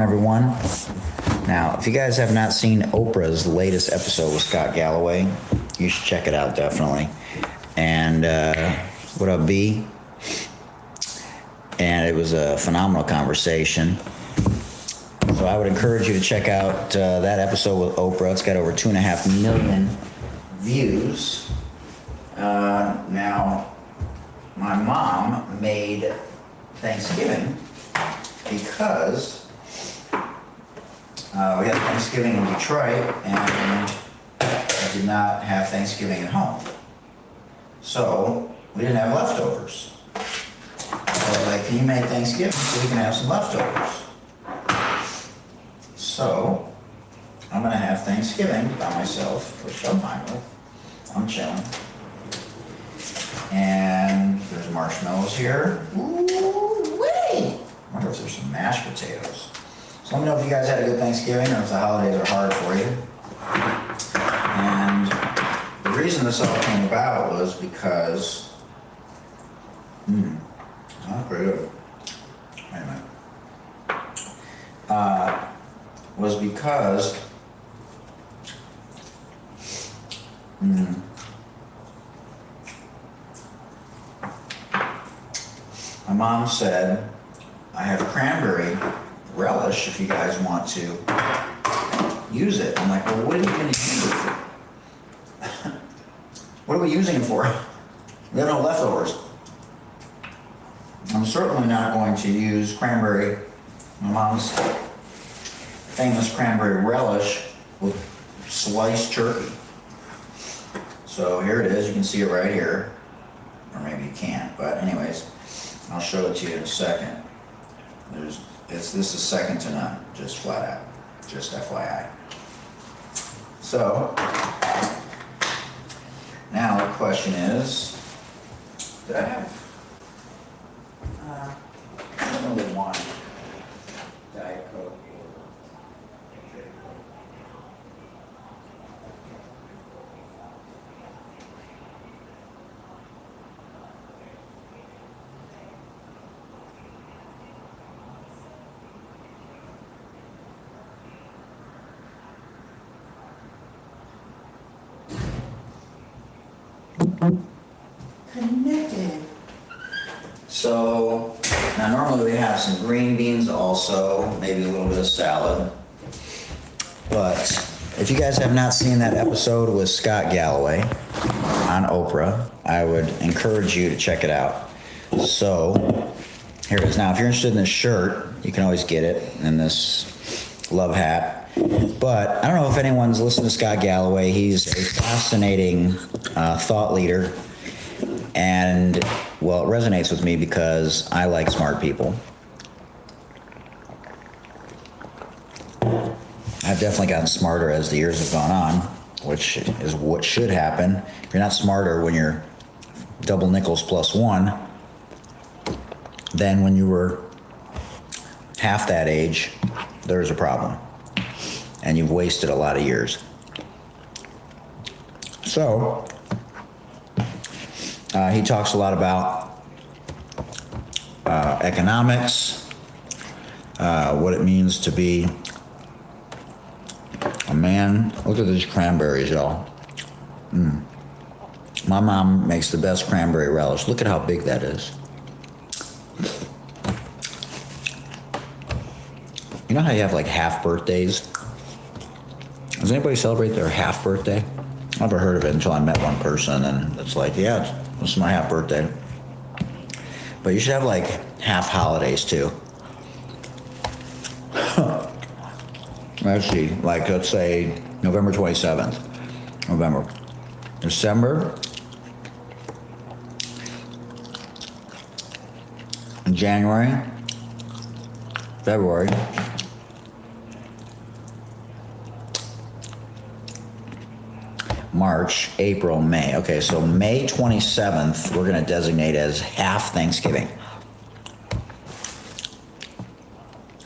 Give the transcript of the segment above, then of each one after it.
on, everyone? Now, if you guys have not seen Oprah's latest episode with Scott Galloway, you should check it out, definitely. And what up, B? And it was a phenomenal conversation. So I would encourage you to check out that episode with Oprah. It's got over 2.5 million views. Now, my mom made Thanksgiving because we had Thanksgiving in Detroit and I did not have Thanksgiving at home. So we didn't have leftovers. So I was like, can you make Thanksgiving so we can have some leftovers? So I'm gonna have Thanksgiving by myself, which I'm fine with. I'm chilling. And there's marshmallows here. Ooh, wait! I wonder if there's some mashed potatoes. So let me know if you guys had a good Thanksgiving or if the holidays are hard for you. And the reason this all came about was because, not very good. Wait a minute. Was because, my mom said, I have cranberry relish if you guys want to use it. I'm like, well, what are you going to use it for? What are we using it for? We have no leftovers. I'm certainly not going to use cranberry, my mom's famous cranberry relish with sliced turkey. So here it is, you can see it right here. Or maybe you can't, but anyways, I'll show it to you in a second. This is second to none, just flat out, just FYI. So, now the question is, did I have, I don't really want Diet Coke. Connected. So, now normally we have some green beans also, maybe a little bit of salad. But if you guys have not seen that episode with Scott Galloway on Oprah, I would encourage you to check it out. So, here it is. Now, if you're interested in this shirt, you can always get it in this love hat. But I don't know if anyone's listened to Scott Galloway. He's a fascinating thought leader. And, well, it resonates with me because I like smart people. I've definitely gotten smarter as the years have gone on, which is what should happen. You're not smarter when you're double nickels plus one than when you were half that age. There's a problem. And you've wasted a lot of years. So, he talks a lot about economics, what it means to be a man. Look at these cranberries, y'all. My mom makes the best cranberry relish. Look at how big that is. You know how you have like half birthdays? Does anybody celebrate their half birthday? I never heard of it until I met one person, and it's like, yeah, this is my half birthday. But you should have like half holidays too. Let's see, like let's say November 27th. November. December. January. February. March, April, May. Okay, so May 27th, we're going to designate as half Thanksgiving.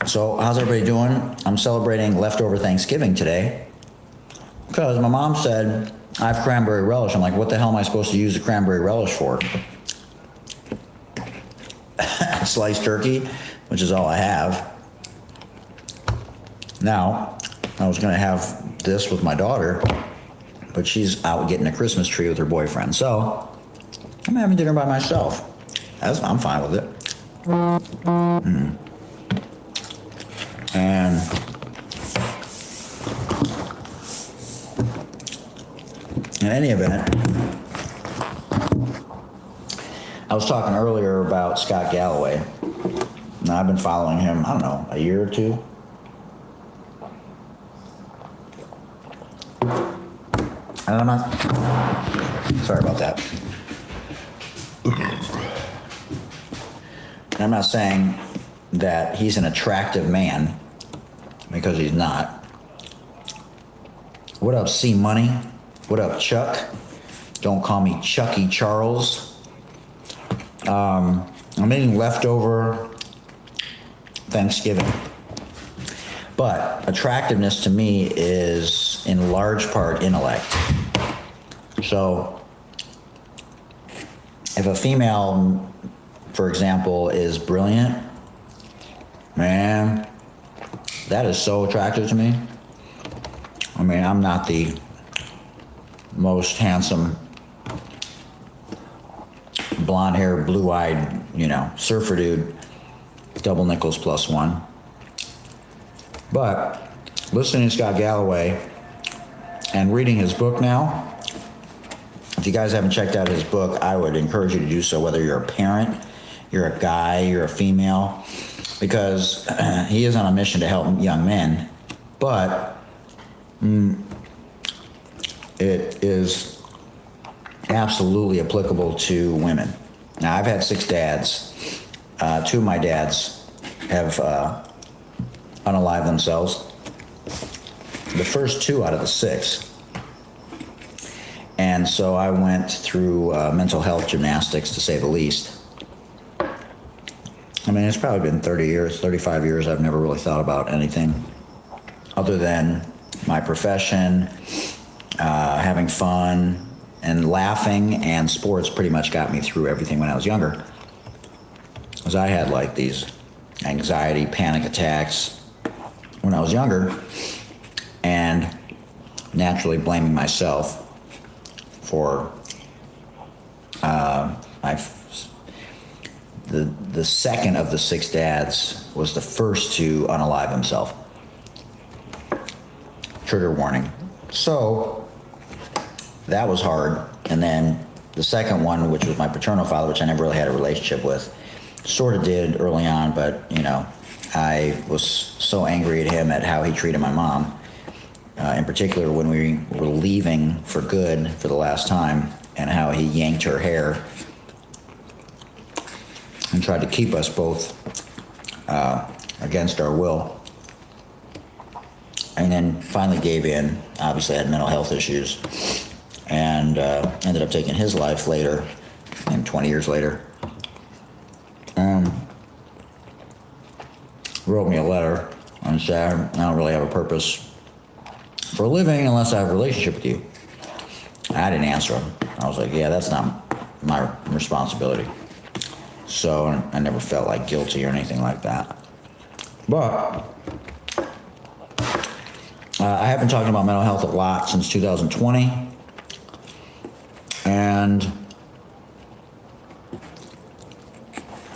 So, how's everybody doing? I'm celebrating leftover Thanksgiving today because my mom said I have cranberry relish. I'm like, what the hell am I supposed to use the cranberry relish for? Sliced turkey, which is all I have. Now, I was going to have this with my daughter, but she's out getting a Christmas tree with her boyfriend. So I'm having dinner by myself. I'm fine with it. And in any event, I was talking earlier about Scott Galloway. Now, I've been following him, I don't know, a year or two. And I'm not, sorry about that. I'm not saying that he's an attractive man, because he's not. What up, C Money? What up, Chuck? Don't call me Chucky Charles. I'm eating leftover Thanksgiving. But attractiveness to me is in large part intellect. So if a female, for example, is brilliant, man, that is so attractive to me. I mean, I'm not the most handsome, blonde hair, blue-eyed, surfer dude, double nickels plus one. But listening to Scott Galloway and reading his book now, if you guys haven't checked out his book, I would encourage you to do so, whether you're a parent, you're a guy, you're a female, because he is on a mission to help young men, but it is absolutely applicable to women. Now, I've had 6 dads. 2 of my dads have unalived themselves. The first 2 out of the 6. And so I went through mental health gymnastics, to say the least. I mean, it's probably been 30 years, 35 years. I've never really thought about anything other than my profession, having fun, and laughing, and sports pretty much got me through everything when I was younger. Because I had like these anxiety, panic attacks when I was younger, and naturally blaming myself for the second of the 6 dads was the first to unalive himself. Trigger warning. So that was hard. And then the second one, which was my paternal father, which I never really had a relationship with, sort of did early on, but I was so angry at him at how he treated my mom, in particular when we were leaving for good for the last time, and how he yanked her hair and tried to keep us both against our will. And then finally gave in. Obviously had mental health issues, and ended up taking his life later, and 20 years later. Wrote me a letter and said, I don't really have a purpose for a living unless I have a relationship with you. I didn't answer him. I was like, yeah, that's not my responsibility. So I never felt like guilty or anything like that. But I have been talking about mental health a lot since 2020. And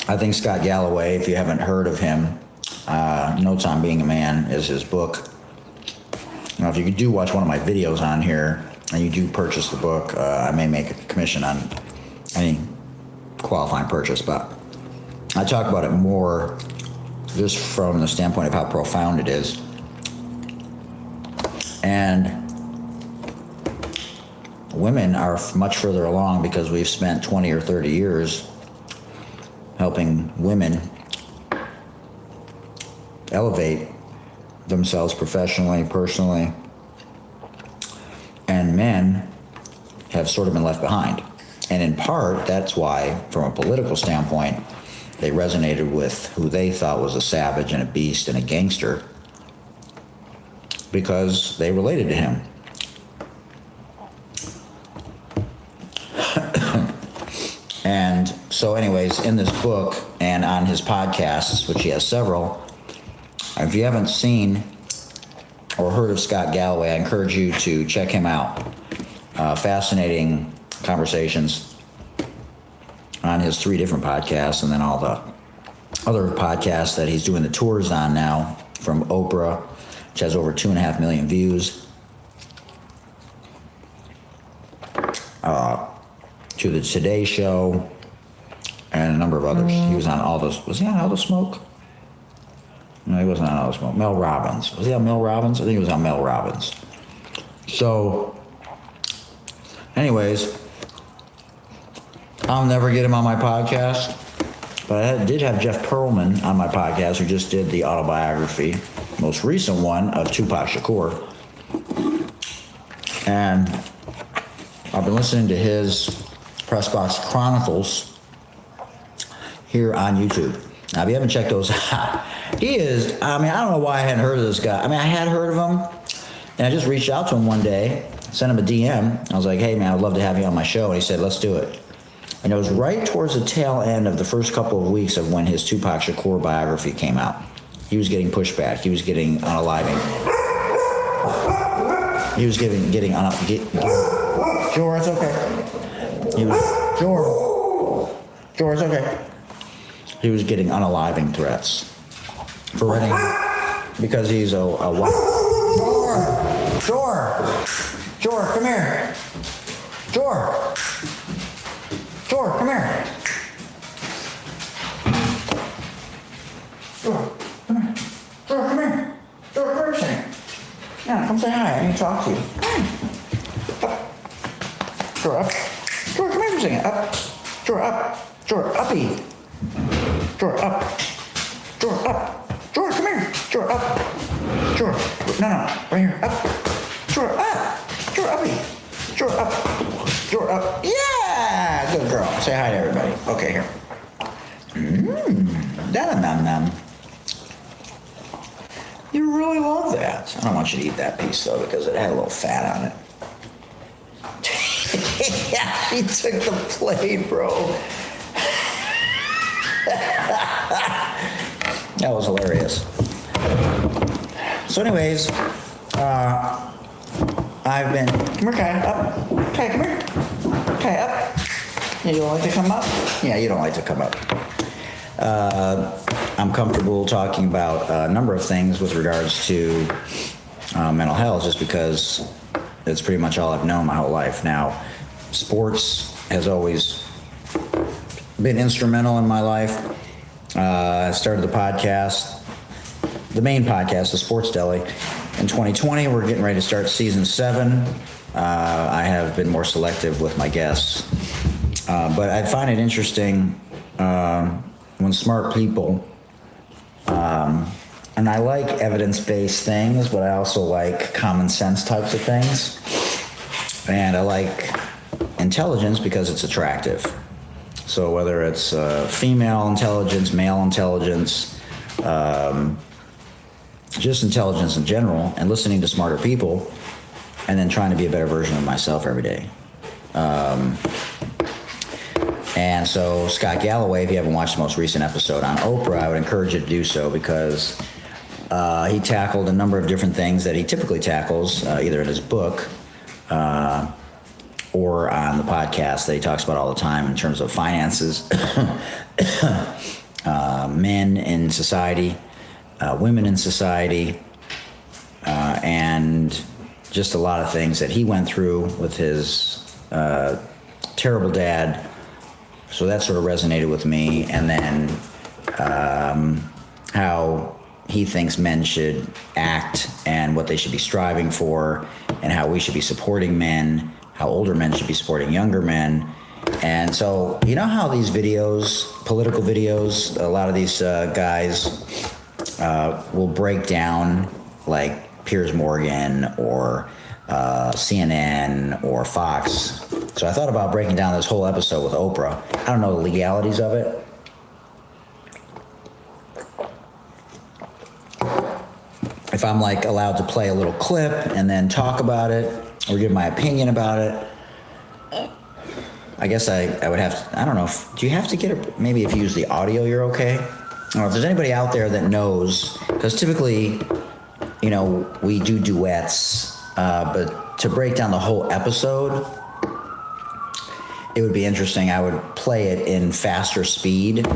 I think Scott Galloway, if you haven't heard of him, Notes on Being a Man is his book. Now, if you do watch one of my videos on here and you do purchase the book, I may make a commission on any qualifying purchase, but I talk about it more just from the standpoint of how profound it is. And women are much further along because we've spent 20 or 30 years helping women elevate themselves professionally, personally, and men have sort of been left behind. And in part, that's why, from a political standpoint, they resonated with who they thought was a savage and a beast and a gangster, because they related to him. And so anyways, in this book and on his podcasts, which he has several, if you haven't seen or heard of Scott Galloway, I encourage you to check him out. Fascinating conversations on his 3 different podcasts, and then all the other podcasts that he's doing the tours on now, from Oprah, which has over 2.5 million views, to the Today Show, and a number of others. He was on All the... Was he on All the Smoke? No, he wasn't on All the Smoke. Mel Robbins. Was he on Mel Robbins? I think he was on Mel Robbins. So, anyways, I'll never get him on my podcast, but I did have Jeff Pearlman on my podcast, who just did the autobiography, most recent one, of Tupac Shakur. And I've been listening to his Press Box Chronicles here on YouTube. Now, if you haven't checked those out, he is, I don't know why I hadn't heard of this guy. I had heard of him, and I just reached out to him one day, sent him a DM. I was like, hey, man, I'd love to have you on my show. And he said, let's do it. And it was right towards the tail end of the first couple of weeks of when his Tupac Shakur biography came out. He was getting pushback. He was getting unaliving. He was getting Jor, it's okay. Jor, it's okay. He was getting unaliving threats for writing, because he's a white. Jor, come here. Jor, come here. Jor, come here. Jor, come here. Jor, come here a second. Yeah, come say hi. I need to talk to you. Up. Jor, up. Jor, come here for a second. Up. Jor, up. Jor, uppy. Jor, up. Jor, up. Jor, come here. Jor, up. Jor, no, right here. Up. Jor, up. Jor, uppy. Jor, up. Jor, up. Yeah! Good girl. Say hi to everybody. Okay, here. Nom. You really love that. I don't want you to eat that piece, though, because it had a little fat on it. Yeah, he took the plate, bro. That was hilarious. So anyways, I've been... Come here, Kai. Up. Kai, come here. Kai, up. You don't like to come up? Yeah, you don't like to come up. I'm comfortable talking about a number of things with regards to mental health, just because it's pretty much all I've known my whole life. Now, sports has always been instrumental in my life. I started the podcast, the main podcast, the Sports Deli, in 2020. We're getting ready to start season 7. I have been more selective with my guests. But I find it interesting when smart people, and I like evidence-based things, but I also like common sense types of things. And I like intelligence because it's attractive. So whether it's female intelligence, male intelligence, just intelligence in general, and listening to smarter people, and then trying to be a better version of myself every day. And so Scott Galloway, if you haven't watched the most recent episode on Oprah, I would encourage you to do so, because he tackled a number of different things that he typically tackles, either in his book or on the podcast that he talks about all the time in terms of finances, men in society, women in society, and just a lot of things that he went through with his terrible dad. So that sort of resonated with me. And then how he thinks men should act and what they should be striving for, and how we should be supporting men, how older men should be supporting younger men. And so, you know how these videos, political videos, a lot of these guys will break down, like Piers Morgan or CNN or Fox. So I thought about breaking down this whole episode with Oprah. I don't know the legalities of it. If I'm like allowed to play a little clip and then talk about it or give my opinion about it, I guess I would have to, I don't know, do you have to get it? Maybe if you use the audio, you're okay. I don't know if there's anybody out there that knows, because typically we do duets, but to break down the whole episode, it would be interesting. I would play it in faster speed,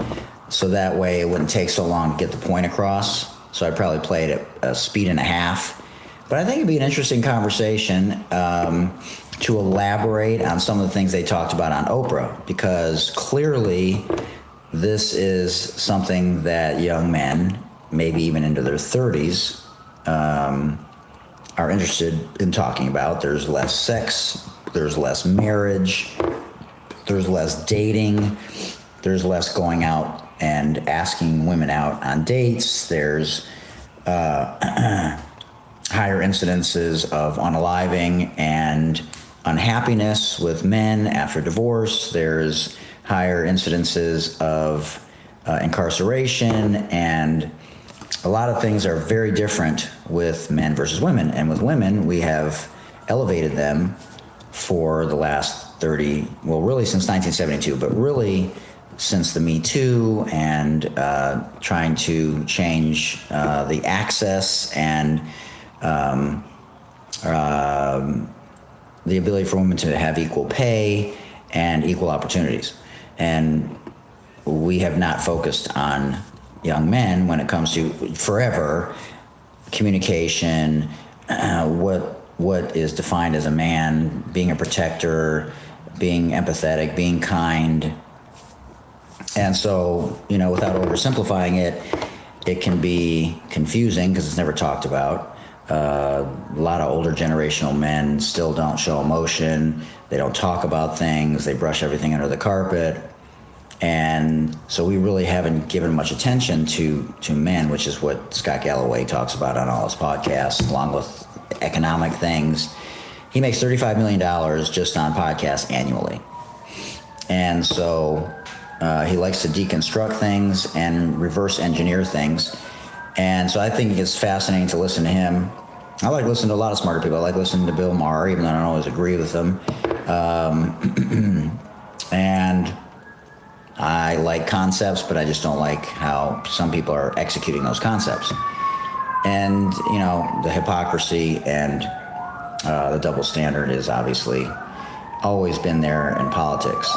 so that way it wouldn't take so long to get the point across. So I'd probably play it at a speed and a half. But I think it'd be an interesting conversation to elaborate on some of the things they talked about on Oprah, because clearly this is something that young men, maybe even into their 30s, are interested in talking about. There's less sex, there's less marriage, there's less dating, there's less going out and asking women out on dates. There's higher incidences of unaliving and unhappiness with men after divorce. There's higher incidences of incarceration, and a lot of things are very different with men versus women. And with women, we have elevated them for the last 30, well, really since 1972, but really since the Me Too and trying to change the access and the ability for women to have equal pay and equal opportunities. And we have not focused on young men when it comes to forever communication, what is defined as a man, being a protector, being empathetic, being kind. And so, without oversimplifying it, it can be confusing because it's never talked about. A lot of older generational men still don't show emotion. They don't talk about things. They brush everything under the carpet. And so we really haven't given much attention to men, which is what Scott Galloway talks about on all his podcasts, along with economic things. He makes $35 million just on podcasts annually. And so he likes to deconstruct things and reverse engineer things. And so I think it's fascinating to listen to him. I like listening to a lot of smarter people. I like listening to Bill Maher, even though I don't always agree with him. And I like concepts, but I just don't like how some people are executing those concepts. And, the hypocrisy and the double standard is obviously always been there in politics.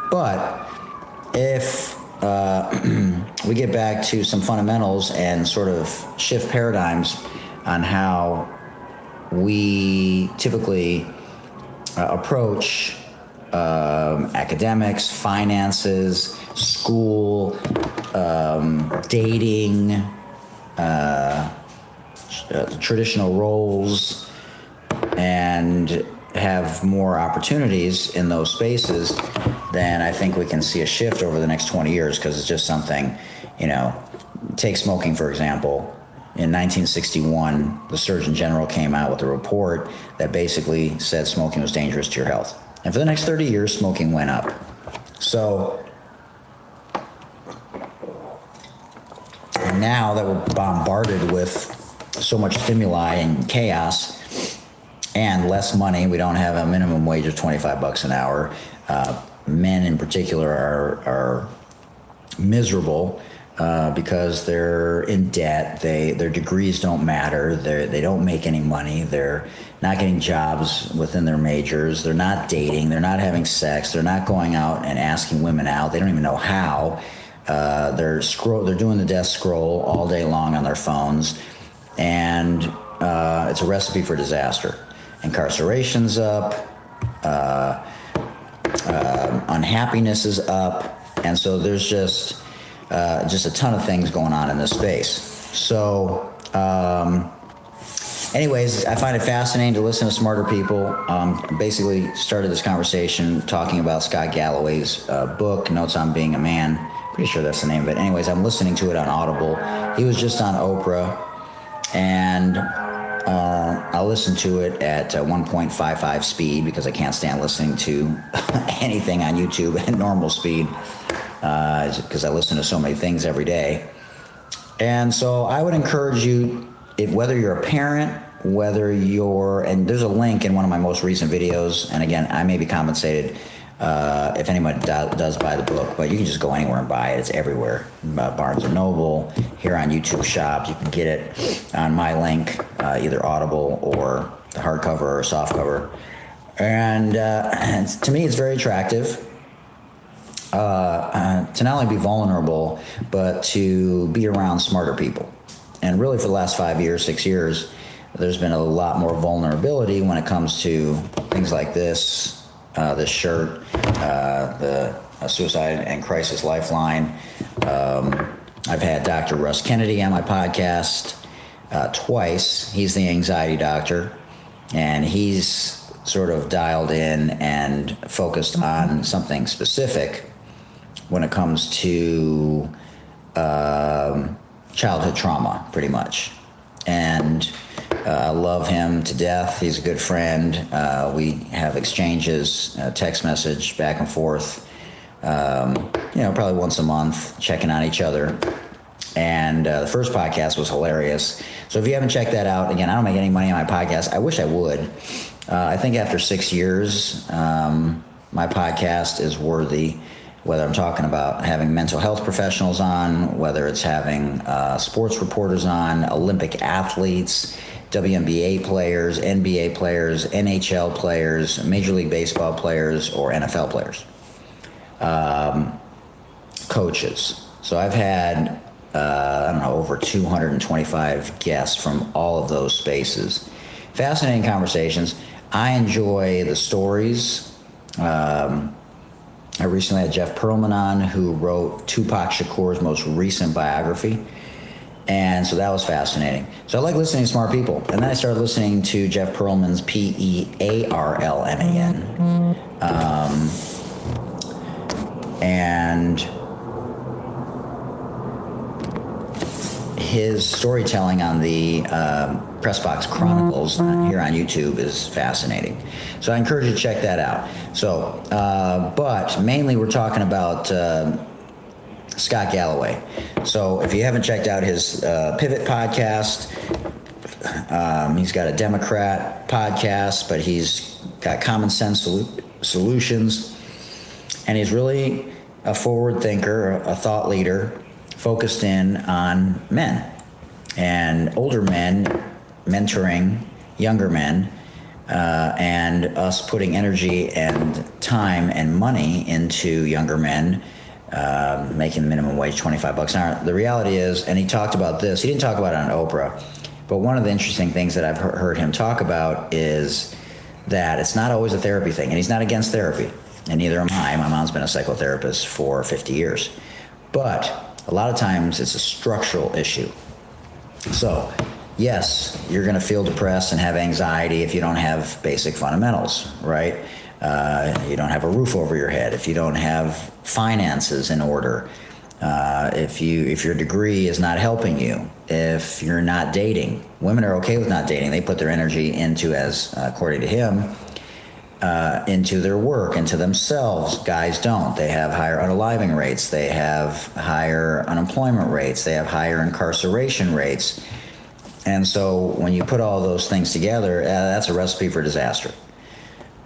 But if we get back to some fundamentals and sort of shift paradigms on how we typically approach academics, finances, school, dating, traditional roles, and have more opportunities in those spaces, then I think we can see a shift over the next 20 years, because it's just something, take smoking, for example. In 1961, the Surgeon General came out with a report that basically said smoking was dangerous to your health. And for the next 30 years, smoking went up. So now that we're bombarded with so much stimuli and chaos and less money, we don't have a minimum wage of $25 an hour. Men in particular are miserable because they're in debt. Their degrees don't matter. They don't make any money. They're not getting jobs within their majors. They're not dating. They're not having sex. They're not going out and asking women out. They don't even know how. They're doing the death scroll all day long on their phones, and it's a recipe for disaster. Incarceration's up. Unhappiness is up, and so there's just a ton of things going on in this space. So anyways, I find it fascinating to listen to smarter people. Basically started this conversation talking about Scott Galloway's book, Notes on Being a Man. Pretty sure that's the name of it. Anyways, I'm listening to it on Audible. He was just on Oprah, and I'll listen to it at 1.55 speed because I can't stand listening to anything on YouTube at normal speed because I listen to so many things every day. And so I would encourage you, whether you're a parent, and there's a link in one of my most recent videos, and again, I may be compensated if anyone does buy the book, but you can just go anywhere and buy it. It's everywhere. Barnes & Noble, here on YouTube Shop. You can get it on my link, either Audible or the hardcover or softcover. And to me, it's very attractive to not only be vulnerable, but to be around smarter people. And really, for the last 5 years, 6 years, there's been a lot more vulnerability when it comes to things like this shirt, the Suicide and Crisis Lifeline. I've had Dr. Russ Kennedy on my podcast twice. He's the anxiety doctor, and he's sort of dialed in and focused on something specific when it comes to childhood trauma, pretty much. And I love him to death. He's a good friend. We have exchanges, text message back and forth, probably once a month, checking on each other. And the first podcast was hilarious. So if you haven't checked that out, again, I don't make any money on my podcast. I wish I would. I think after 6 years, my podcast is worthy, whether I'm talking about having mental health professionals on, whether it's having sports reporters on, Olympic athletes, WNBA players, NBA players, NHL players, Major League Baseball players, or NFL players, coaches. So I've had, over 225 guests from all of those spaces. Fascinating conversations. I enjoy the stories. I recently had Jeff Pearlman on, who wrote Tupac Shakur's most recent biography. And so that was fascinating. So I like listening to smart people. And then I started listening to Jeff Pearlman's Pearlman. And his storytelling on the Press Box Chronicles here on YouTube is fascinating. So I encourage you to check that out. So, but mainly we're talking about Scott Galloway. So if you haven't checked out his Pivot podcast, he's got a Democrat podcast, but he's got common sense solutions. And he's really a forward thinker, a thought leader, focused in on men and older men, mentoring younger men, and us putting energy and time and money into younger men, making the minimum wage $25 an hour. The reality is, and he talked about this, he didn't talk about it on Oprah, but one of the interesting things that I've heard him talk about is that it's not always a therapy thing, and he's not against therapy, and neither am I. My mom's been a psychotherapist for 50 years. But a lot of times it's a structural issue. So, yes, you're going to feel depressed and have anxiety if you don't have basic fundamentals, right? You don't have a roof over your head, if you don't have finances in order, if your degree is not helping you, if you're not dating. Women are okay with not dating. They put their energy into, as according to him, into their work, into themselves. Guys don't. They have higher unaliving rates. They have higher unemployment rates. They have higher incarceration rates. And so when you put all those things together, that's a recipe for disaster.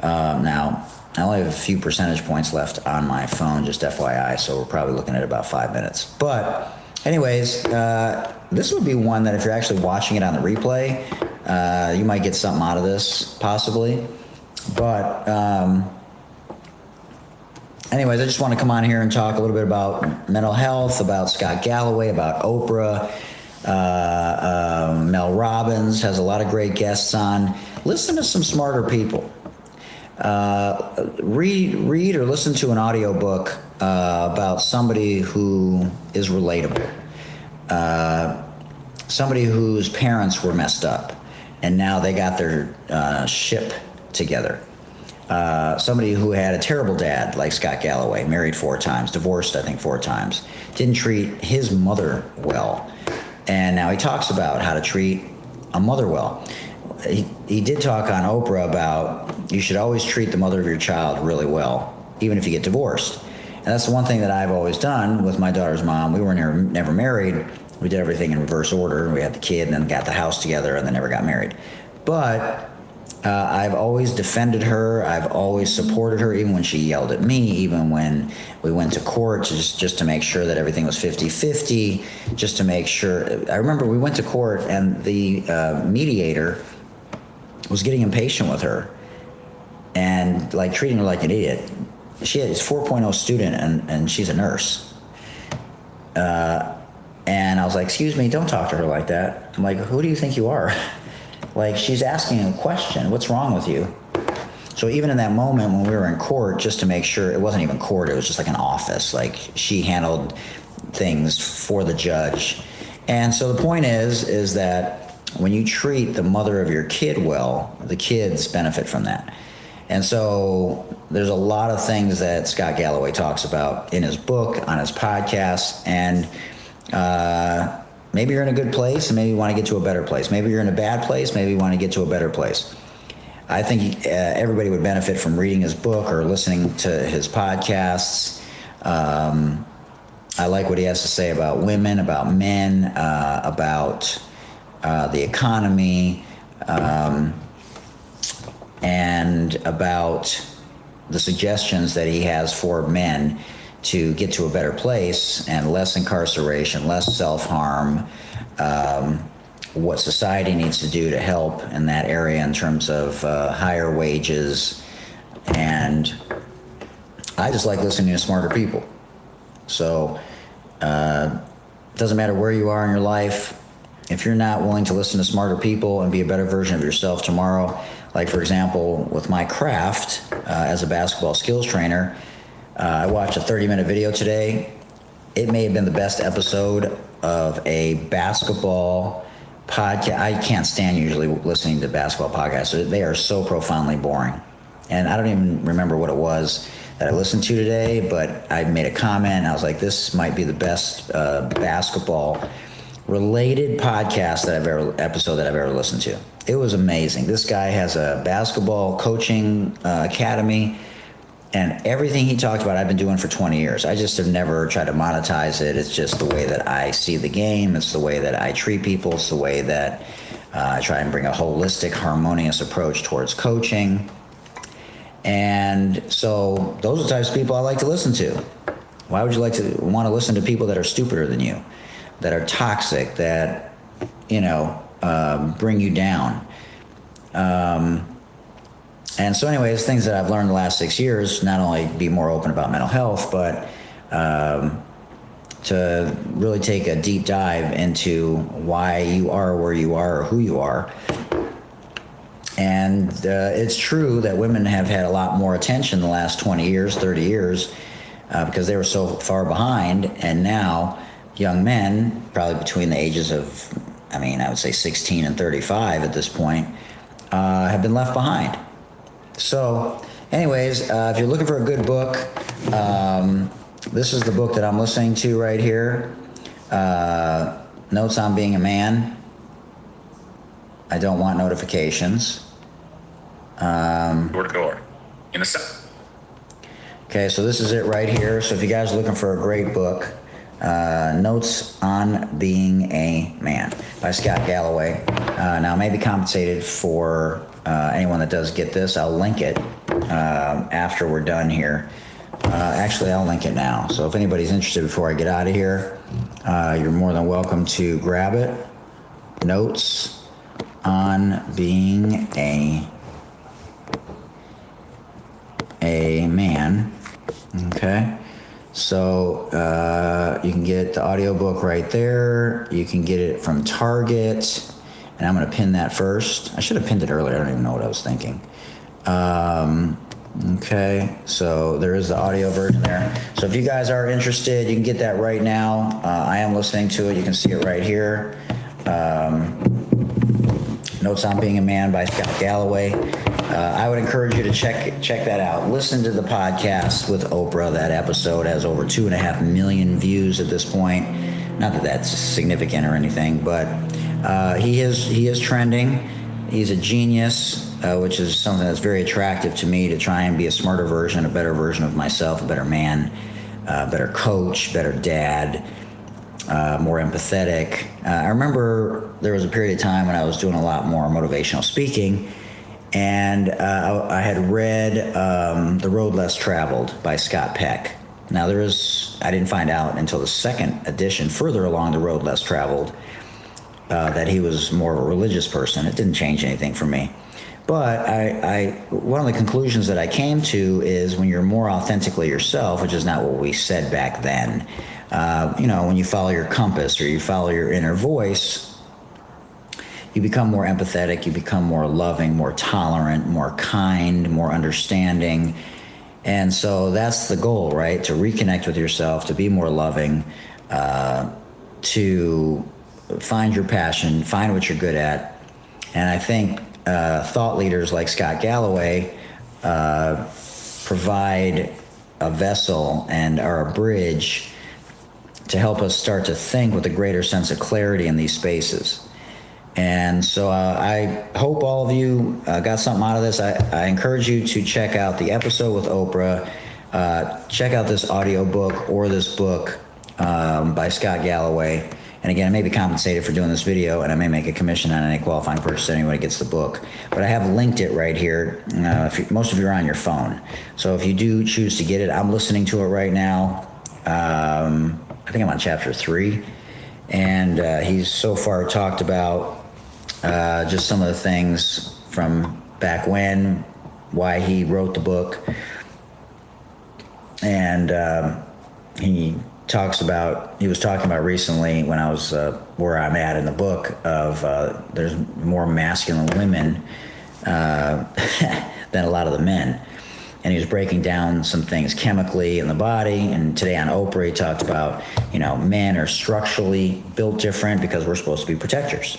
Now, I only have a few percentage points left on my phone, just FYI, so we're probably looking at about 5 minutes. But anyways, this would be one that if you're actually watching it on the replay, you might get something out of this, possibly. But anyways, I just want to come on here and talk a little bit about mental health, about Scott Galloway, about Oprah. Mel Robbins has a lot of great guests on. Listen to some smarter people. Read or listen to an audiobook about somebody who is relatable. Somebody whose parents were messed up and now they got their ship together. Somebody who had a terrible dad, like Scott Galloway, married 4 times, divorced, I think, 4 times, didn't treat his mother well. And now he talks about how to treat a mother well. He did talk on Oprah about you should always treat the mother of your child really well, even if you get divorced. And that's the one thing that I've always done with my daughter's mom. We were never married. We did everything in reverse order. We had the kid and then got the house together and then never got married. But I've always defended her. I've always supported her, even when she yelled at me, even when we went to court, just to make sure that everything was 50-50, just to make sure. I remember we went to court, and the mediator was getting impatient with her and like treating her like an idiot. She's a 4.0 student, and she's a nurse. And I was like, excuse me, don't talk to her like that. I'm like, who do you think you are? Like, she's asking a question. What's wrong with you? So even in that moment when we were in court, just to make sure, it wasn't even court, it was just like an office. Like, she handled things for the judge. And so the point is that when you treat the mother of your kid well, the kids benefit from that. And so there's a lot of things that Scott Galloway talks about in his book, on his podcast, and maybe you're in a good place and maybe you want to get to a better place. Maybe you're in a bad place, maybe you want to get to a better place. I think everybody would benefit from reading his book or listening to his podcasts. I like what he has to say about women, about men, about the economy, and about the suggestions that he has for men to get to a better place and less incarceration, less self-harm, what society needs to do to help in that area in terms of higher wages. And I just like listening to smarter people. So it doesn't matter where you are in your life. If you're not willing to listen to smarter people and be a better version of yourself tomorrow, like for example, with my craft as a basketball skills trainer, I watched a 30-minute video today. It may have been the best episode of a basketball podcast. I can't stand usually listening to basketball podcasts. They are so profoundly boring. And I don't even remember what it was that I listened to today, but I made a comment and I was like, this might be the best basketball related podcast episode that I've ever listened to. It was amazing. This guy has a basketball coaching academy, and everything he talked about I've been doing for 20 years. I just have never tried to monetize it. It's just the way that I see the game. It's the way that I treat people. It's the way that I try and bring a holistic, harmonious approach towards coaching. And so those are the types of people I like to listen to. Why would you want to listen to people that are stupider than you, that are toxic, that, bring you down? And so anyways, things that I've learned the last 6 years, not only be more open about mental health, but to really take a deep dive into why you are where you are or who you are. And it's true that women have had a lot more attention the last 20 years, 30 years, because they were so far behind. And now young men, probably between the ages of, I would say 16 and 35 at this point, have been left behind. So anyways, if you're looking for a good book, this is the book that I'm listening to right here. Notes on Being a Man. I Don't Want Notifications. Door to door. In the south. Okay, so this is it right here. So if you guys are looking for a great book, Notes on Being a Man by Scott Galloway. Now, I may be compensated for anyone that does get this. I'll link it after we're done here. Actually, I'll link it now. So if anybody's interested before I get out of here, you're more than welcome to grab it. Notes on Being a Man. Okay. So you can get the audiobook right there. You can get it from Target. And I'm going to pin that first. I should have pinned it earlier. I don't even know what I was thinking. Okay, so there is the audio version there. So if you guys are interested, you can get that right now. I am listening to it. You can see it right here. Notes on Being a Man by Scott Galloway. I would encourage you to check that out. Listen to the podcast with Oprah. That episode has over 2.5 million views at this point. Not that that's significant or anything, but he is trending. He's a genius, which is something that's very attractive to me, to try and be a smarter version, a better version of myself, a better man, better coach, better dad, more empathetic. I remember there was a period of time when I was doing a lot more motivational speaking, And I had read The Road Less Traveled by Scott Peck. Now I didn't find out until the second edition, further along The Road Less Traveled, that he was more of a religious person. It didn't change anything for me. But one of the conclusions that I came to is when you're more authentically yourself, which is not what we said back then, when you follow your compass or you follow your inner voice, you become more empathetic, you become more loving, more tolerant, more kind, more understanding. And so that's the goal, right? To reconnect with yourself, to be more loving, to find your passion, find what you're good at. And I think thought leaders like Scott Galloway provide a vessel and are a bridge to help us start to think with a greater sense of clarity in these spaces. And so I hope all of you got something out of this. I encourage you to check out the episode with Oprah. Check out this audiobook or this book by Scott Galloway. And again, I may be compensated for doing this video, and I may make a commission on any qualifying purchase if anybody gets the book. But I have linked it right here. Most of you are on your phone. So if you do choose to get it, I'm listening to it right now. I think I'm on chapter 3. And he's so far talked about just some of the things from back when, why he wrote the book. And he was talking about recently when I was where I'm at in the book of there's more masculine women than a lot of the men. And he was breaking down some things chemically in the body. And today on Oprah, he talked about, men are structurally built different because we're supposed to be protectors.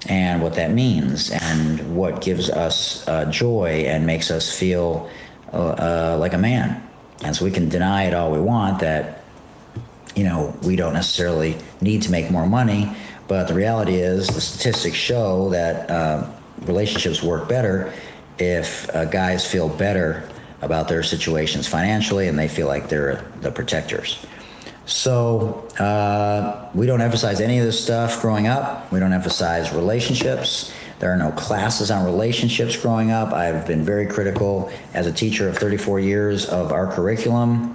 And what that means and what gives us joy and makes us feel like a man. And so we can deny it all we want that, we don't necessarily need to make more money. But the reality is the statistics show that relationships work better if guys feel better about their situations financially and they feel like they're the protectors. So we don't emphasize any of this stuff growing up. We don't emphasize relationships. There are no classes on relationships growing up. I've been very critical as a teacher of 34 years of our curriculum.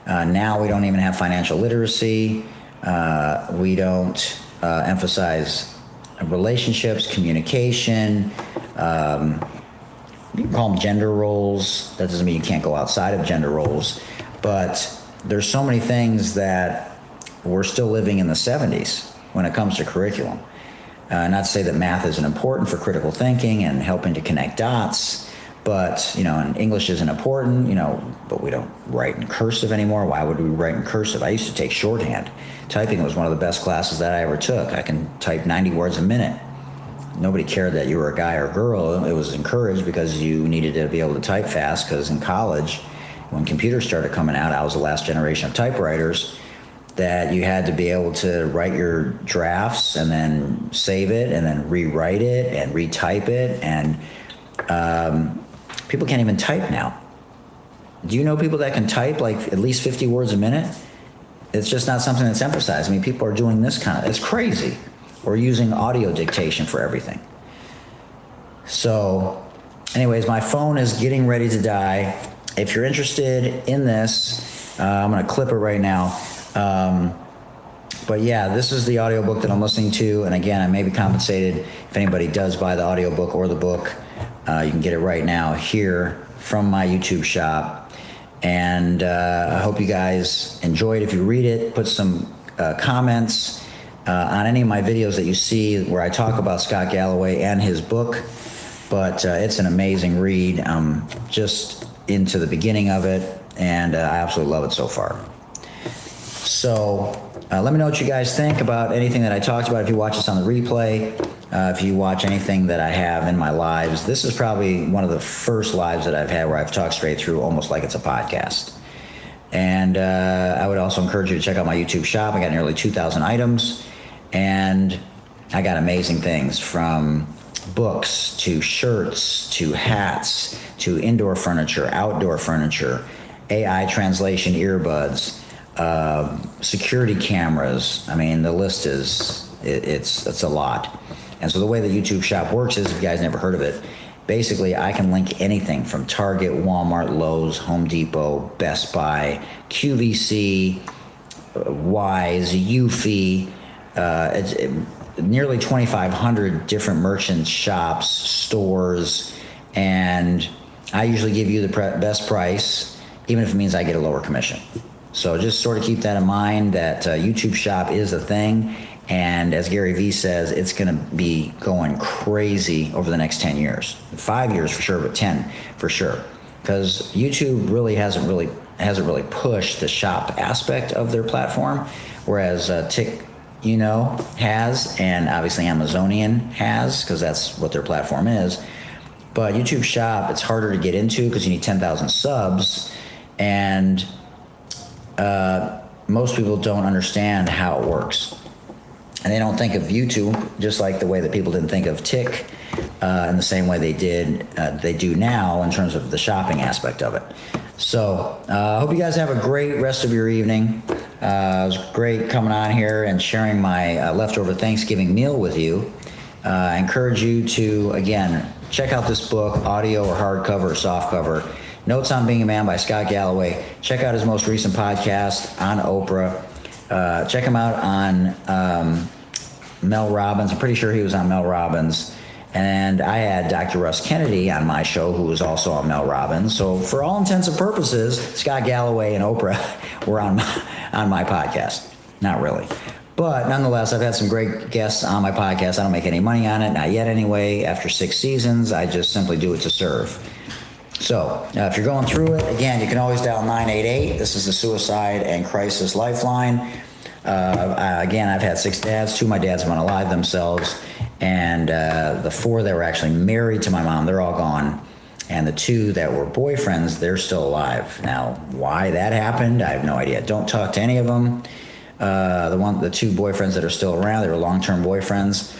Now we don't even have financial literacy. We don't emphasize relationships, communication. You can call them gender roles. That doesn't mean you can't go outside of gender roles. But there's so many things that we're still living in the 70s when it comes to curriculum. Not to say that math isn't important for critical thinking and helping to connect dots, but, and English isn't important, but we don't write in cursive anymore. Why would we write in cursive? I used to take shorthand. Typing was one of the best classes that I ever took. I can type 90 words a minute. Nobody cared that you were a guy or girl. It was encouraged because you needed to be able to type fast, because in college, when computers started coming out, I was the last generation of typewriters, that you had to be able to write your drafts and then save it and then rewrite it and retype it. And people can't even type now. Do you know people that can type like at least 50 words a minute? It's just not something that's emphasized. I mean, people are doing this it's crazy. We're using audio dictation for everything. So, anyways, my phone is getting ready to die. If you're interested in this, I'm going to clip it right now. But yeah, this is the audiobook that I'm listening to. And again, I may be compensated if anybody does buy the audiobook or the book. You can get it right now here from my YouTube shop. And I hope you guys enjoy it. If you read it, put some comments on any of my videos that you see where I talk about Scott Galloway and his book. But it's an amazing read. I'm just into the beginning of it, and I absolutely love it so far. So let me know what you guys think about anything that I talked about. If you watch this on the replay, if you watch anything that I have in my lives, this is probably one of the first lives that I've had where I've talked straight through almost like it's a podcast. And I would also encourage you to check out my YouTube shop. I got nearly 2,000 items, and I got amazing things from books to shirts to hats to indoor furniture, outdoor furniture, AI translation earbuds, security cameras. I mean, the list is, it's a lot. And so the way the YouTube shop works is, if you guys never heard of it, basically I can link anything from Target, Walmart, Lowe's, Home Depot, Best Buy, QVC, Wise, Eufy, nearly 2,500 different merchant shops, stores, and I usually give you the best price, even if it means I get a lower commission. So just sort of keep that in mind, that YouTube Shop is a thing, and as Gary Vee says, it's going to be going crazy over the next 10 years. 5 years for sure, but 10 for sure, because YouTube really hasn't really pushed the shop aspect of their platform, whereas has, and obviously Amazonian has, because that's what their platform is. But YouTube Shop, it's harder to get into because you need 10,000 subs, and most people don't understand how it works. And they don't think of YouTube just like the way that people didn't think of Tik in the same way they do now in terms of the shopping aspect of it. So I hope you guys have a great rest of your evening. It was great coming on here and sharing my leftover Thanksgiving meal with you. I encourage you to, again, check out this book, audio or hardcover or softcover, Notes on Being a Man by Scott Galloway. Check out his most recent podcast on Oprah. Check him out on Mel Robbins. I'm pretty sure he was on Mel Robbins. And I had Dr. Russ Kennedy on my show, who was also on Mel Robbins. So for all intents and purposes, Scott Galloway and Oprah were on my podcast. Not really. But nonetheless, I've had some great guests on my podcast. I don't make any money on it, not yet anyway. After 6 seasons, I just simply do it to serve. So if you're going through it, again, you can always dial 988. This is the Suicide and Crisis Lifeline. Again, I've had 6 dads. 2 of my dads have unalived themselves. And the 4 that were actually married to my mom, they're all gone. And the 2 that were boyfriends, they're still alive. Now, why that happened, I have no idea. Don't talk to any of them. The 2 boyfriends that are still around, they were long-term boyfriends.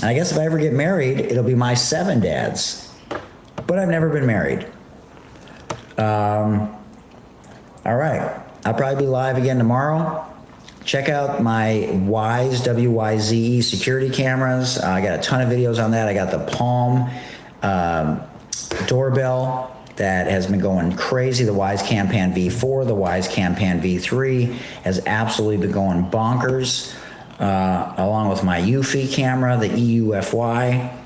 And I guess if I ever get married, it'll be my 7 dads. But I've never been married. All right. I'll probably be live again tomorrow. Check out my Wyze, W-Y-Z-E security cameras. I got a ton of videos on that. I got the Palm doorbell that has been going crazy. The Wyze Campan V4, the Wyze Campan V3 has absolutely been going bonkers, along with my Eufy camera, the EUFY.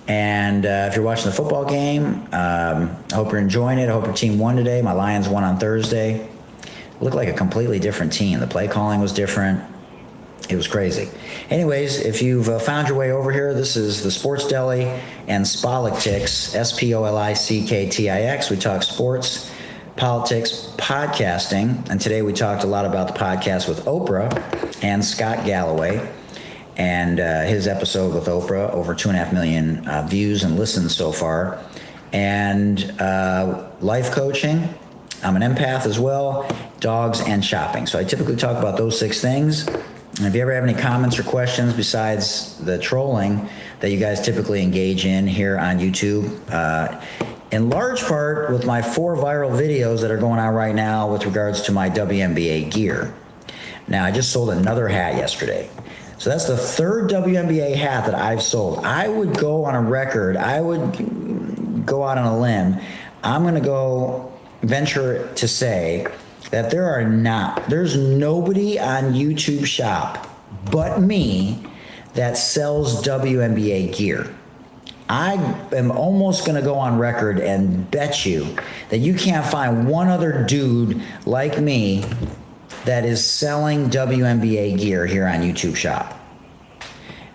And if you're watching the football game, I hope you're enjoying it. I hope your team won today. My Lions won on Thursday. Looked like a completely different team. The play calling was different. It was crazy. Anyways, if you've found your way over here, this is the Sports Deli and Spolicktwix, Spoliktix. We talk sports, politics, podcasting, and today we talked a lot about the podcast with Oprah and Scott Galloway, and his episode with Oprah, over 2.5 million views and listens so far, and life coaching. I'm an empath as well, dogs, and shopping. So I typically talk about those 6 things. And if you ever have any comments or questions besides the trolling that you guys typically engage in here on YouTube, in large part with my 4 viral videos that are going on right now with regards to my WNBA gear. Now, I just sold another hat yesterday. So that's the 3rd WNBA hat that I've sold. I would go on a record. I would go out on a limb. I'm going to venture to say that there's nobody on YouTube Shop but me that sells WNBA gear. I am almost going to go on record and bet you that you can't find one other dude like me that is selling WNBA gear here on YouTube Shop.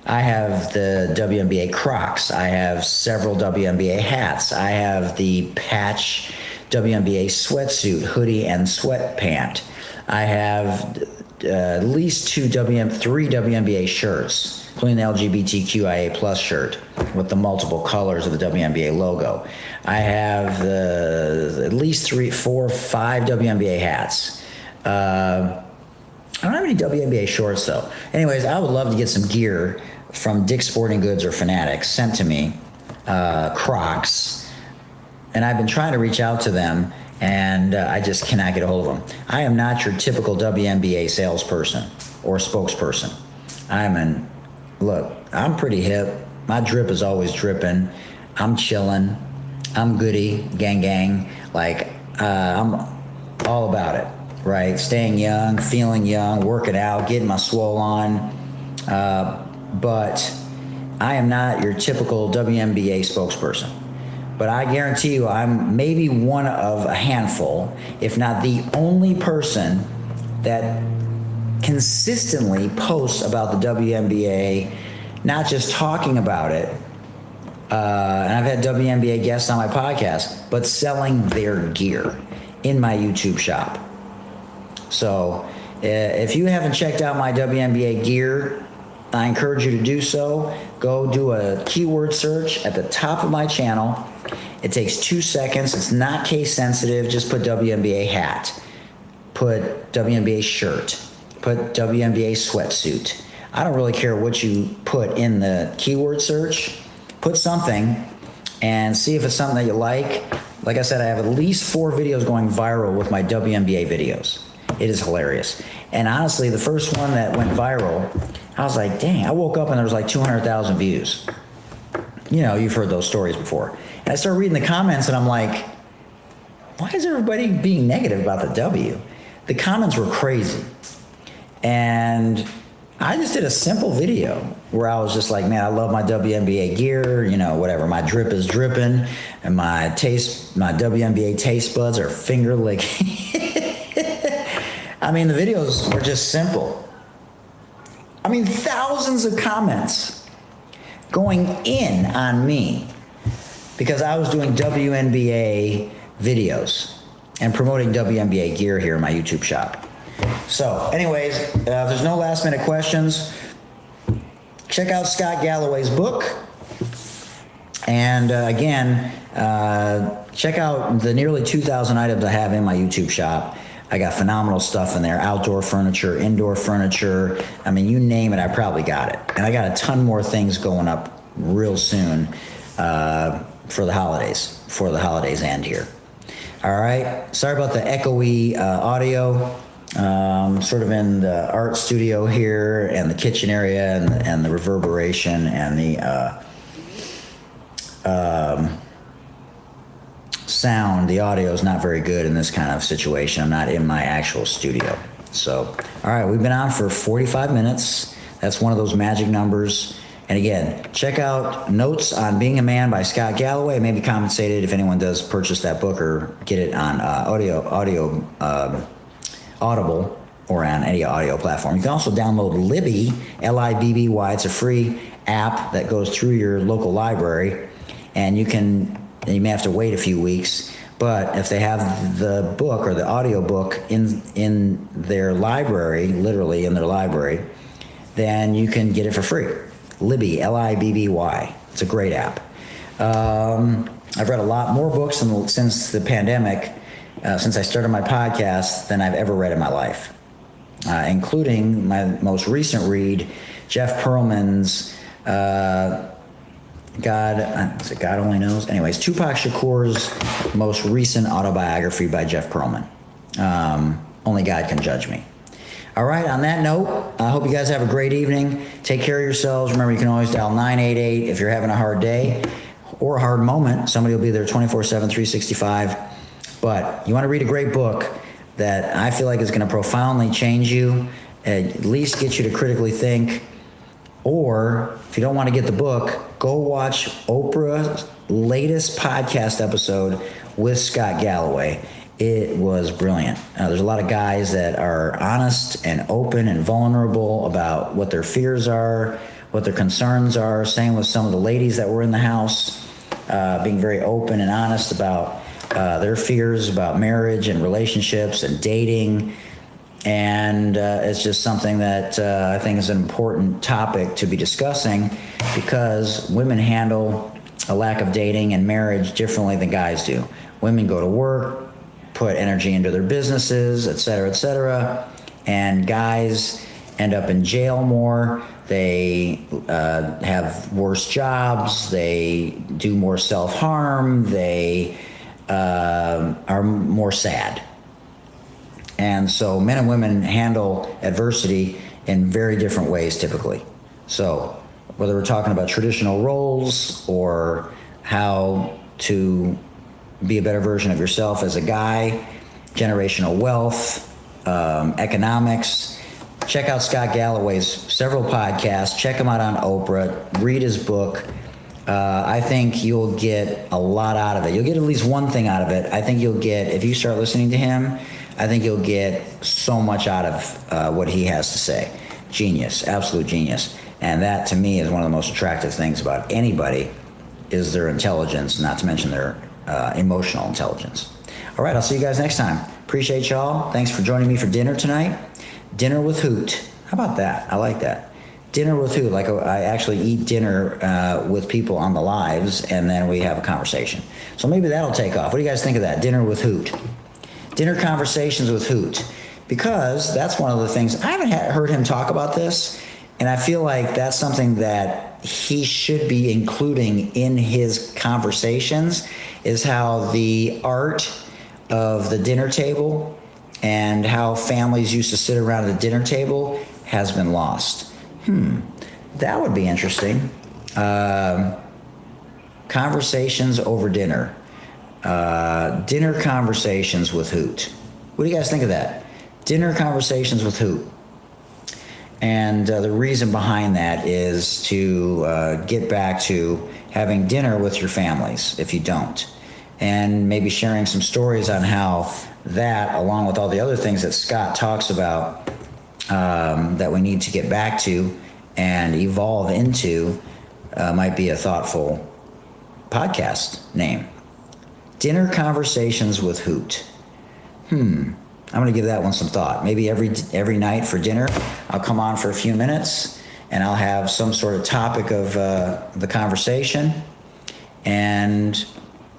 I have the WNBA Crocs. I have several WNBA hats. I have the patch WNBA sweatsuit, hoodie, and sweatpant. I have at least 3 WNBA shirts, including the LGBTQIA plus shirt with the multiple colors of the WNBA logo. I have at least 3, 4, 5 WNBA hats. I don't have any WNBA shorts though. Anyways, I would love to get some gear from Dick's Sporting Goods or Fanatics sent to me, Crocs. And I've been trying to reach out to them, and I just cannot get a hold of them. I am not your typical WNBA salesperson or spokesperson. Look, I'm pretty hip. My drip is always dripping. I'm chilling. I'm goody, gang. Like, I'm all about it, right? Staying young, feeling young, working out, getting my swole on. But I am not your typical WNBA spokesperson. But I guarantee you, I'm maybe one of a handful, if not the only person that consistently posts about the WNBA, not just talking about it, and I've had WNBA guests on my podcast, but selling their gear in my YouTube shop. So if you haven't checked out my WNBA gear, I encourage you to do so. Go do a keyword search at the top of my channel. It takes 2 seconds. It's not case sensitive. Just put WNBA hat, put WNBA shirt, put WNBA sweatsuit. I don't really care what you put in the keyword search. Put something and see if it's something that you like. Like I said, I have at least 4 videos going viral with my WNBA videos. It is hilarious. And honestly, the first one that went viral, I was like, dang, I woke up and there was like 200,000 views. You know, you've heard those stories before. And I started reading the comments and I'm like, why is everybody being negative about the W? The comments were crazy. And I just did a simple video where I was just like, man, I love my WNBA gear, you know, whatever. My drip is dripping and my WNBA taste buds are finger licking. I mean, the videos were just simple. I mean, thousands of comments going in on me because I was doing WNBA videos and promoting WNBA gear here in my YouTube shop. So anyways, if there's no last minute questions, check out Scott Galloway's book. And again, check out the nearly 2,000 items I have in my YouTube shop. I got phenomenal stuff in there, outdoor furniture, indoor furniture. I mean, you name it, I probably got it. And I got a ton more things going up real soon for the holidays end here. All right, sorry about the echoey audio. Sort of in the art studio here and the kitchen area and the reverberation and the sound, the audio is not very good in this kind of situation. I'm not in my actual studio. So, all right, we've been on for 45 minutes. That's one of those magic numbers. And again, check out Notes on Being a Man by Scott Galloway. Maybe compensated if anyone does purchase that book or get it on Audible or on any audio platform. You can also download Libby, Libby. It's a free app that goes through your local library, and you may have to wait a few weeks, but if they have the book or the audio book in their library, literally in their library, then you can get it for free. Libby, Libby. It's a great app. I've read a lot more books since the pandemic, since I started my podcast, than I've ever read in my life, including my most recent read, Jeff Pearlman's God Only Knows? Anyways, Tupac Shakur's most recent autobiography by Jeff Pearlman. Only God Can Judge Me. All right, on that note, I hope you guys have a great evening. Take care of yourselves. Remember, you can always dial 988 if you're having a hard day or a hard moment. Somebody will be there 24/7, 365. But you want to read a great book that I feel like is going to profoundly change you, at least get you to critically think. Or if you don't want to get the book, go watch Oprah's latest podcast episode with Scott Galloway. It was brilliant. There's a lot of guys that are honest and open and vulnerable about what their fears are, what their concerns are. Same with some of the ladies that were in the house, being very open and honest about their fears about marriage and relationships and dating. And it's just something that I think is an important topic to be discussing, because women handle a lack of dating and marriage differently than guys do. Women go to work, put energy into their businesses, et cetera, and guys end up in jail more. They have worse jobs. They do more self-harm. They are more sad. And so men and women handle adversity in very different ways typically. So whether we're talking about traditional roles or how to be a better version of yourself as a guy, generational wealth, economics. Check out Scott Galloway's several podcasts. Check him out on Oprah. Read his book. I think you'll get a lot out of it. You'll get at least one thing out of it. I think you'll get, if you start listening to him, I think you'll get so much out of what he has to say. Genius, absolute genius. And that, to me, is one of the most attractive things about anybody, is their intelligence, not to mention their emotional intelligence. All right, I'll see you guys next time. Appreciate y'all. Thanks for joining me for dinner tonight. Dinner with Hoot. How about that? I like that. Dinner with Hoot. Like, I actually eat dinner with people on the lives, and then we have a conversation. So maybe that'll take off. What do you guys think of that? Dinner with Hoot. Dinner conversations with Hoot. Because that's one of the things, I haven't heard him talk about this, and I feel like that's something that he should be including in his conversations, is how the art of the dinner table and how families used to sit around the dinner table has been lost. That would be interesting. Conversations over dinner. Dinner conversations with Hoot. What do you guys think of that? Dinner conversations with Hoot. And the reason behind that is to get back to having dinner with your families, if you don't. And maybe sharing some stories on how that, along with all the other things that Scott talks about, that we need to get back to and evolve into, might be a thoughtful podcast name. Dinner Conversations with Hoot. I'm going to give that one some thought. Maybe every night for dinner, I'll come on for a few minutes, and I'll have some sort of topic of the conversation. And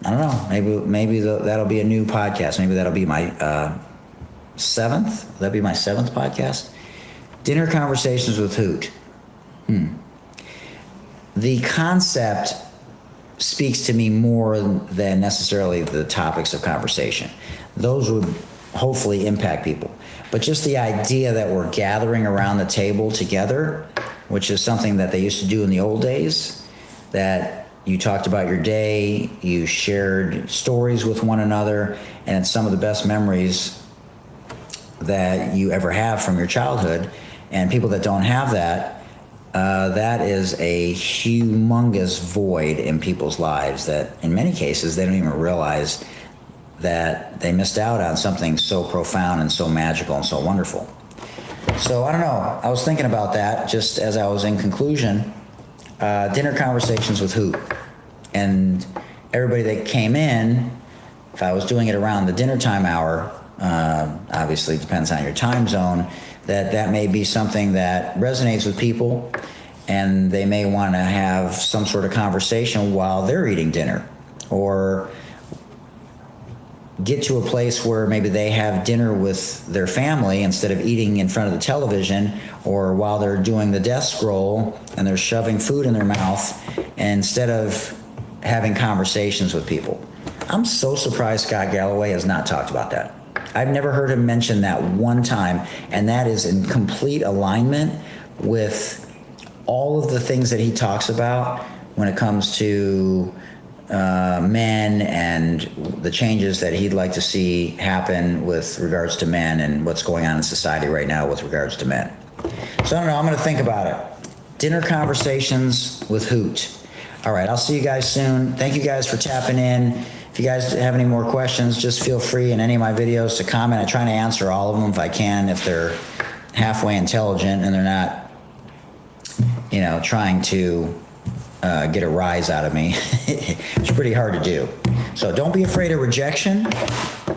I don't know, maybe that'll be a new podcast. Maybe that'll be my seventh. That'll be my seventh podcast. Dinner Conversations with Hoot. The concept speaks to me more than necessarily the topics of conversation. Those would hopefully impact people. But just the idea that we're gathering around the table together, which is something that they used to do in the old days, that you talked about your day, you shared stories with one another, and it's some of the best memories that you ever have from your childhood. And people that don't have that, that is a humongous void in people's lives that in many cases they don't even realize that they missed out on something so profound and so magical and so wonderful. So I don't know, I was thinking about that just as I was in conclusion. Dinner Conversations with Hoot. And everybody that came in, if I was doing it around the dinner time hour, obviously depends on your time zone, that may be something that resonates with people, and they may want to have some sort of conversation while they're eating dinner, or get to a place where maybe they have dinner with their family instead of eating in front of the television, or while they're doing the death scroll and they're shoving food in their mouth instead of having conversations with people. I'm so surprised Scott Galloway has not talked about that. I've never heard him mention that one time, and that is in complete alignment with all of the things that he talks about when it comes to men and the changes that he'd like to see happen with regards to men and what's going on in society right now with regards to men. So I don't know, I'm going to think about it. Dinner Conversations with Hoot. All right, I'll see you guys soon. Thank you guys for tapping in. If you guys have any more questions, just feel free in any of my videos to comment. I try to answer all of them if I can, if they're halfway intelligent and they're not, trying to get a rise out of me. It's pretty hard to do. So don't be afraid of rejection.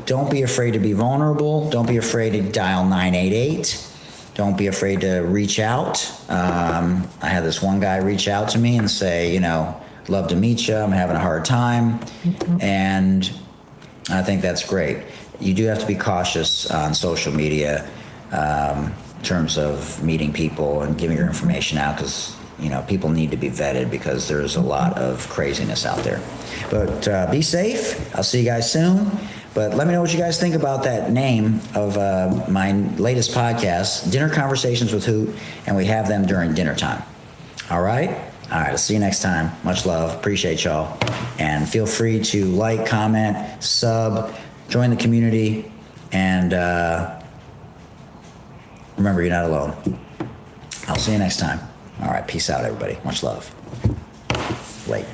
Don't be afraid to be vulnerable. Don't be afraid to dial 988. Don't be afraid to reach out. I had this one guy reach out to me and say, love to meet you. I'm having a hard time. And I think that's great. You do have to be cautious on social media in terms of meeting people and giving your information out, because people need to be vetted because there's a lot of craziness out there. But be safe. I'll see you guys soon. But let me know what you guys think about that name of my latest podcast, Dinner Conversations with Hoot, and we have them during dinner time. All right? All right, I'll see you next time. Much love. Appreciate y'all. And feel free to like, comment, sub, join the community, and remember, you're not alone. I'll see you next time. All right, peace out, everybody. Much love. Late.